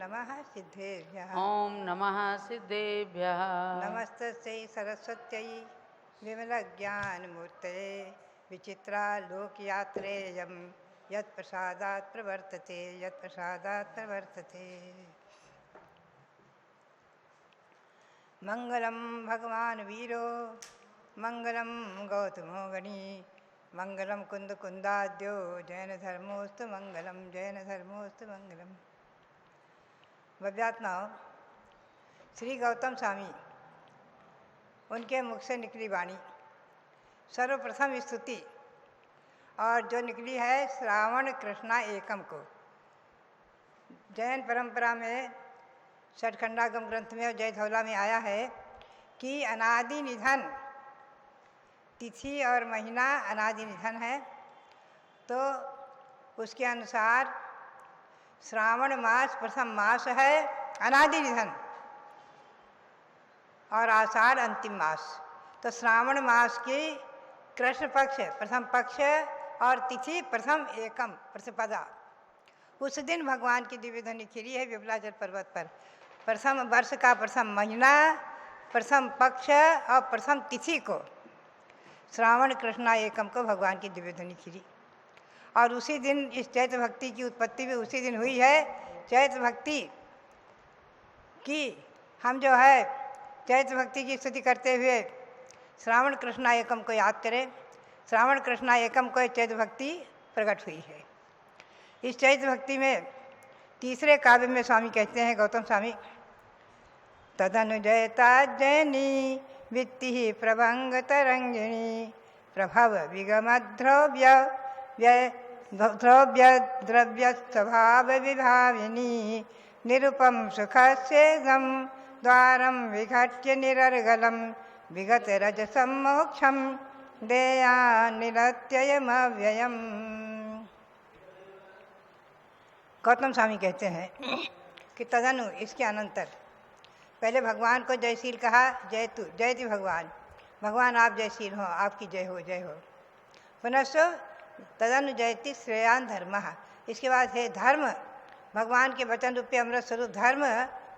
नमः सिद्धेभ्यः। ओम नमः सिद्धेभ्यः। नमस्तस्यै सरस्वत्यै विमलज्ञानमूर्तये विचित्रालोकयात्रेयं यत्प्रसादात् प्रवर्तते। मंगलम भगवान वीरो मंगलम गौतमो गणी मंगलम कुंद कुंदाद्यो जैन धर्मोस्तु मंगलम। भव्यात्माओं, श्री गौतम स्वामी उनके मुख से निकली वाणी सर्वप्रथम स्तुति और जो निकली है श्रावण कृष्णा एकम को। जैन परंपरा में षटखंडागम ग्रंथ में और जय धौला में आया है कि अनादि निधन तिथि और महीना अनादि निधन है, तो उसके अनुसार श्रावण मास प्रथम मास है अनादि निधन और आषाढ़ अंतिम मास। तो श्रावण मास की कृष्ण पक्ष प्रथम पक्ष और तिथि प्रथम एकम प्रतिपदा, उस दिन भगवान की दिव्य ध्वनि खिली है विमलाचल पर्वत पर। प्रथम वर्ष का प्रथम महीना, प्रथम पक्ष और प्रथम तिथि को श्रावण कृष्णा एकम को भगवान की दिव्य ध्वनि खिली। और उसी दिन इस चैत्र भक्ति की उत्पत्ति भी उसी दिन हुई है। चैत्र भक्ति की हम जो है चैत्र भक्ति की स्तुति करते हुए श्रावण कृष्णा एकम को याद करें। श्रावण कृष्णा एकम को चैत्र भक्ति प्रकट हुई है। इस चैत्र भक्ति में तीसरे काव्य में स्वामी कहते हैं, गौतम स्वामी, तदनुजयता जैनी वित्ति प्रभंग तरंगिणी प्रभव विगमद्रव्य द्रव्य स्वभाव विभाविनी निरुपम सुखस्येदं द्वारं विघट्य निरर्गलं विगत रजसं मोक्षं देया निरत्ययमव्ययम्। गौतम स्वामी कहते हैं कि तदनु इसके अनंतर पहले भगवान को जयशील कहा, जयति भगवान आप जयशील हो, आपकी जय हो जय हो। पुनश्च तदनु जयति श्रेयान धर्म, इसके बाद है धर्म, भगवान के वचन रूपी अमृत स्वरूप धर्म,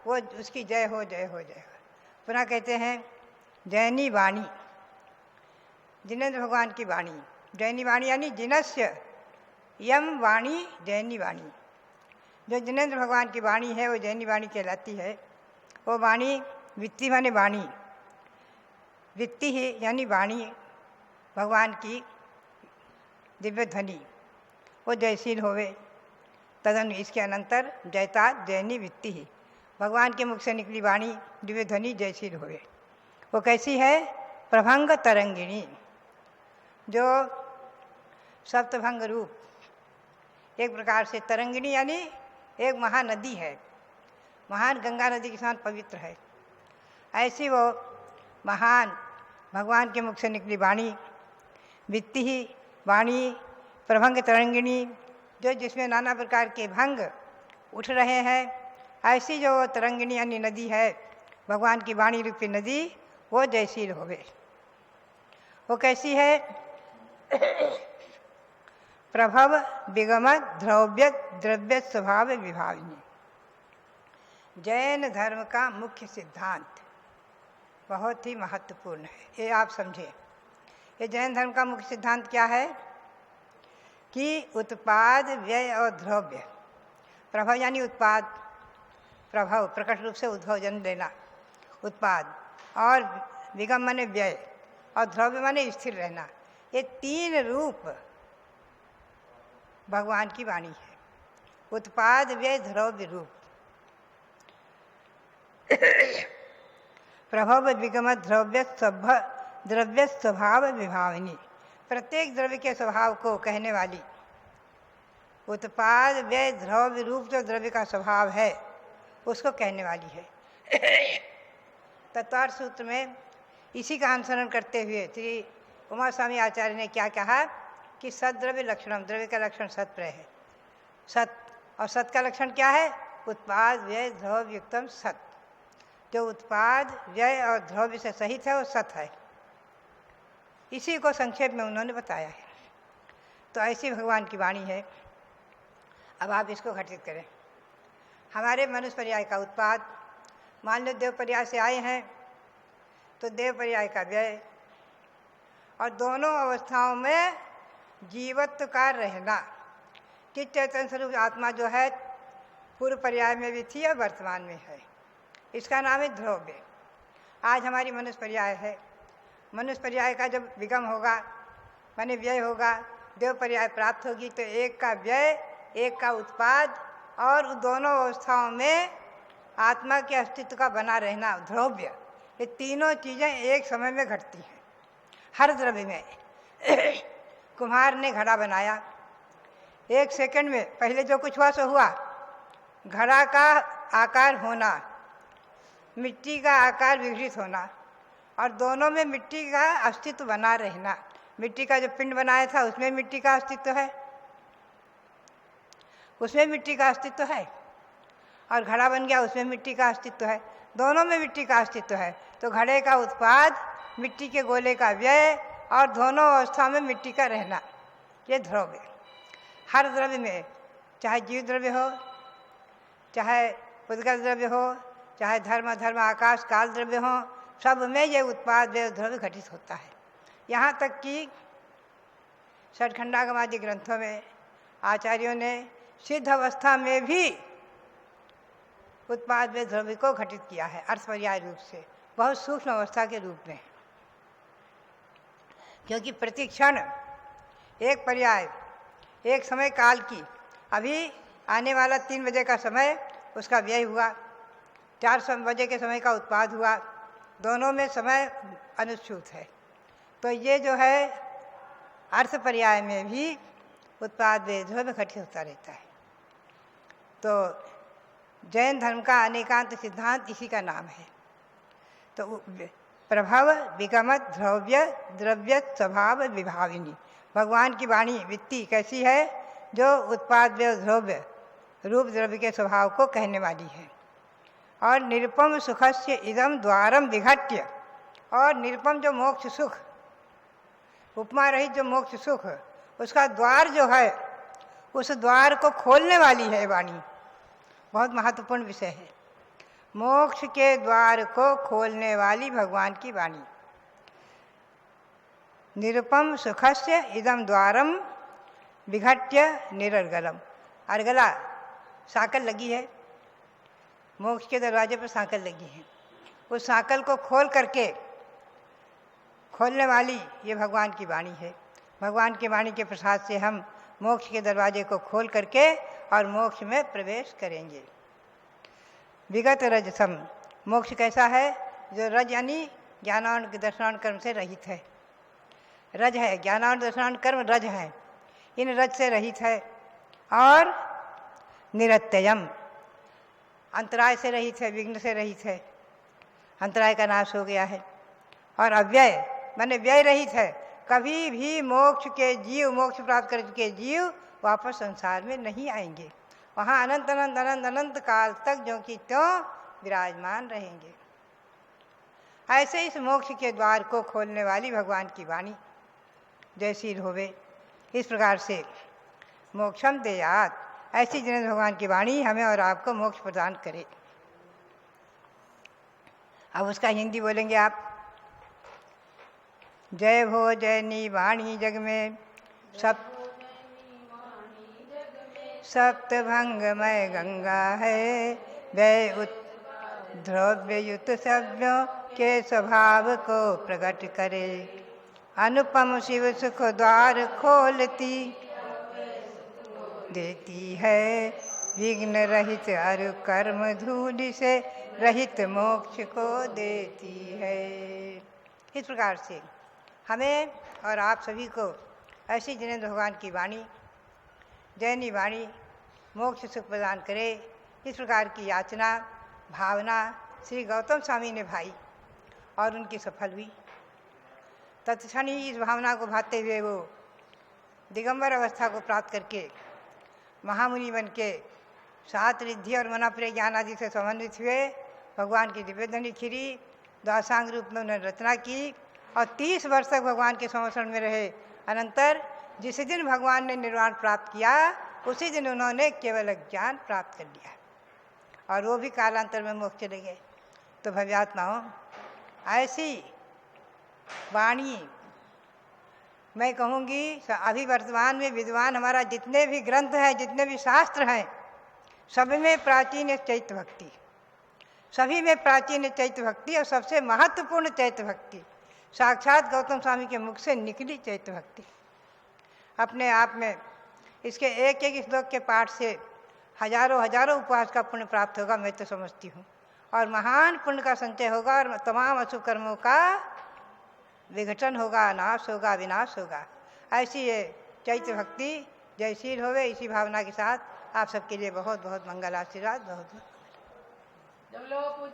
वो उसकी जय हो जय हो जय हो। पुनः कहते हैं जैनी वाणी, जिनेन्द्र भगवान की वाणी, जैनी वाणी यानी जिनस्य यम वाणी जैनी वाणी। जो जिनेन्द्र भगवान की वाणी है वो जैनी वाणी कहलाती है। वो वाणी वित्ति माने वाणी, वित्ति ही यानी वाणी भगवान की दिव्य ध्वनि, वो जयशील होवे। तदन इसके अनंतर जयता जैनी वित्ति ही, भगवान के मुख से निकली वाणी दिव्य ध्वनि जयशील होवे। वो कैसी है? प्रभंग तरंगिणी, जो सप्तभंग रूप, एक प्रकार से तरंगिणी यानी एक महानदी है, महान गंगा नदी के समान पवित्र है। ऐसी वो महान भगवान के मुख से निकली वाणी वित्ति ही वाणी प्रभंग तरंगिणी, जो जिसमें नाना प्रकार के भंग उठ रहे हैं, ऐसी जो तरंगिणी यानी नदी है भगवान की वाणी रूपी नदी, वो जयशील होवे। वो कैसी है? प्रभव विगम द्रव्य स्वभाव विभाविनी। जैन धर्म का मुख्य सिद्धांत बहुत ही महत्वपूर्ण है, ये आप समझे। ये जैन धर्म का मुख्य सिद्धांत क्या है कि उत्पाद व्यय और द्रव्य, प्रभव यानी उत्पाद, प्रभव प्रकट रूप से उद्भव जन्म लेना, उत्पाद, और विगम माने व्यय और द्रव्य माने स्थिर रहना, ये तीन रूप भगवान की वाणी है। उत्पाद व्यय द्रव्य रूप। प्रभव विगम द्रव्य स्वभाव विभाविनी, प्रत्येक द्रव्य के स्वभाव को कहने वाली, उत्पाद व्यय द्रव्य रूप जो द्रव्य का स्वभाव है उसको कहने वाली है। तत्वार्थ सूत्र में इसी का अनुसरण करते हुए श्री उमा स्वामी आचार्य ने क्या कहा कि सद्द्रव्य लक्षणम, द्रव्य का लक्षण सत्प्रय है, सत, और सत का लक्षण क्या है? उत्पाद व्यय द्रव्य युक्तम सत। जो उत्पाद व्यय और द्रव्य से सहित है वो सत है। इसी को संक्षेप में उन्होंने बताया है। तो ऐसी भगवान की वाणी है। अब आप इसको घटित करें। हमारे मनुष्य पर्याय का उत्पाद, मान लो देव पर्याय से आए हैं तो देव पर्याय का व्यय, और दोनों अवस्थाओं में जीवत्व का रहना। चित्त चैतन्य स्वरूप आत्मा जो है पूर्व पर्याय में भी थी और वर्तमान में है, इसका नाम है ध्रुव्य। आज हमारी मनुष्य पर्याय है। मनुष्य पर्याय का जब विगम होगा माने व्यय होगा, देव पर्याय प्राप्त होगी, तो एक का व्यय, एक का उत्पाद, और उन दोनों अवस्थाओं में आत्मा के अस्तित्व का बना रहना, ध्रुव्य। ये तीनों चीज़ें एक समय में घटती हैं हर द्रव्य में। कुम्हार ने घड़ा बनाया, 1 सेकंड में पहले जो कुछ हुआ सो हुआ। घड़ा का आकार होना, मिट्टी का आकार विकसित होना, और दोनों में मिट्टी का अस्तित्व बना रहना। मिट्टी का जो पिंड बनाया था उसमें मिट्टी का अस्तित्व है, उसमें मिट्टी का अस्तित्व है, और घड़ा बन गया उसमें मिट्टी का अस्तित्व है, दोनों में मिट्टी का अस्तित्व है। तो घड़े का उत्पाद, मिट्टी के गोले का व्यय, और दोनों अवस्था में मिट्टी का रहना, ये ध्रुव है। हर द्रव्य में, चाहे जीव द्रव्य हो, चाहे उद्गत द्रव्य हो, चाहे धर्म धर्म आकाश काल द्रव्य हो, सब में ये उत्पाद व्यय द्रव्य घटित होता है। यहाँ तक कि षटखंडागम आदि ग्रंथों में आचार्यों ने सिद्ध अवस्था में भी उत्पाद व्यय द्रव्य को घटित किया है, अर्थ पर्याय रूप से, बहुत सूक्ष्म अवस्था के रूप में। क्योंकि प्रतिक्षण एक पर्याय, एक समय काल की, अभी आने वाला 3 बजे का समय उसका व्यय हुआ, 4 बजे के समय का उत्पाद हुआ, दोनों में समय अनुच्छूत है। तो ये जो है अर्थ पर्याय में भी उत्पाद व्यय द्रव्य घटित होता रहता है। तो जैन धर्म का अनेकांत सिद्धांत इसी का नाम है। तो प्रभव विगमत ध्रव्य द्रव्य स्वभाव विभाविनी, भगवान की वाणी वित्ती कैसी है, जो उत्पाद व्यय द्रव्य रूप द्रव्य के स्वभाव को कहने वाली है। और निरुपम सुखस्य इदम द्वारम विघट्य, और निरुपम जो मोक्ष सुख, उपमा रहित जो मोक्ष सुख, उसका द्वार जो है, उस द्वार को खोलने वाली है वाणी। बहुत महत्वपूर्ण विषय है। मोक्ष के द्वार को खोलने वाली भगवान की वाणी। निरुपम सुखस्य इदम द्वारम विघट्य निरर्गलम, अर्गला साकल लगी है, मोक्ष के दरवाजे पर साकल लगी है, उस साकल को खोल करके खोलने वाली ये भगवान की वाणी है। भगवान की वाणी के प्रसाद से हम मोक्ष के दरवाजे को खोल करके और मोक्ष में प्रवेश करेंगे। विगत रजसम, मोक्ष कैसा है, जो रज यानी ज्ञानान दर्शनान कर्म से रहित है, रज है, ज्ञानान दर्शनान कर्म रज है, इन रज से रहित है। और निरत्ययम, अंतराय से रहित है, विघ्न से रहित है, अंतराय का नाश हो गया है। और अव्यय माने व्यय रहित है, कभी भी मोक्ष के जीव, मोक्ष प्राप्त कर चुके जीव वापस संसार में नहीं आएंगे, वहाँ अनंत अनंत अनंत अनंत काल तक जो कि त्यों विराजमान रहेंगे। ऐसे इस मोक्ष के द्वार को खोलने वाली भगवान की वाणी जैसी होवे, इस प्रकार से मोक्षम देयात, ऐसी जिन्हें भगवान की वाणी हमें और आपको मोक्ष प्रदान करे। अब उसका हिंदी बोलेंगे आप। जय हो जयनी वाणी जग में, सप्तभंगमय गंगा है, व्यय द्रव्ययुत सभ्यों के स्वभाव को प्रकट करे। अनुपम शिव सुख द्वार खोलती देती है, विघ्न रहित अरु कर्म धूलि से रहित मोक्ष को देती है। इस प्रकार से हमें और आप सभी को ऐसी जिनेंद्र भगवान की वाणी, जैनी वाणी मोक्ष सुख प्रदान करे, इस प्रकार की याचना भावना श्री गौतम स्वामी ने भाई और उनकी सफल हुई। तत्क्षण ही इस भावना को भाते हुए वो दिगंबर अवस्था को प्राप्त करके महामुनि बन के 7 रिद्धि और मनाप्रिय ज्ञान आदि से संबंधित हुए, भगवान की दिव्यधनी खिरी, द्वासांग रूप में उन्होंने रचना की और 30 वर्ष तक भगवान के संरक्षण में रहे। अनंतर जिस दिन भगवान ने निर्वाण प्राप्त किया, उसी दिन उन्होंने केवल ज्ञान प्राप्त कर लिया। और वो भी कालांतर में मोक्ष चले गए। तो भव्यात्माओं, ऐसी वाणी मैं कहूँगी, अभी वर्तमान में विद्वान हमारा जितने भी ग्रंथ हैं, जितने भी शास्त्र हैं, सभी में प्राचीन है चैत्य भक्ति, सभी में प्राचीन है चैत्य भक्ति। और सबसे महत्वपूर्ण चैत्य भक्ति साक्षात गौतम स्वामी के मुख से निकली चैत्य भक्ति। अपने आप में इसके एक एक श्लोक के पाठ से हजारों हजारों उपवास का पुण्य प्राप्त होगा, मैं तो समझती हूँ। और महान पुण्य का संचय होगा और तमाम अशुभ कर्मों का विघटन होगा, नाश होगा, विनाश होगा। ऐसी ये चैत्य भक्ति जयशील होवे, इसी भावना के साथ आप सबके लिए बहुत बहुत मंगल आशीर्वाद। बहुत